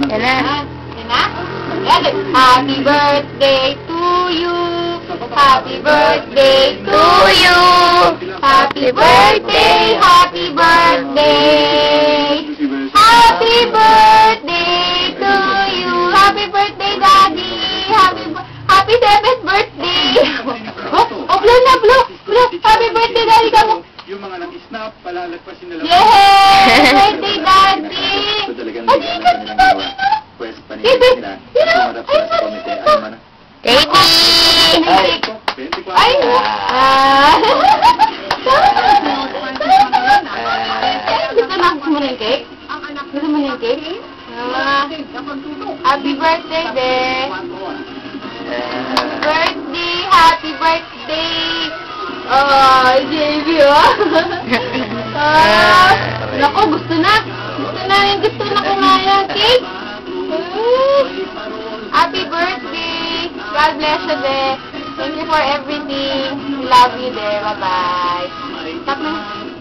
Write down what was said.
Yan na. Yan na? Ready? Happy birthday to you. Happy birthday to you. Happy birthday, happy birthday. Happy birthday to you. Happy birthday, Daddy. Happy 7th birthday. Blow na, blow. Happy birthday, Daddy. Kamo. Yung mga nag-snap, palalagpasin nila. Yay! Birthday, Daddy! Adi, birthday, Daddy! Pwes, panigin nila. Sumarap sila sa komite. Ano man? Baby! Ay! Gusto mo na yung cake? Gusto mo na yung cake? Happy birthday, be! Birthday! Happy birthday! Oh, JB, oh! Naku, gusto na! Gusto na yung gusto na kumain cake! Happy birthday! God bless you, de! Thank you for everything! Love you, de! Bye-bye! Stop na!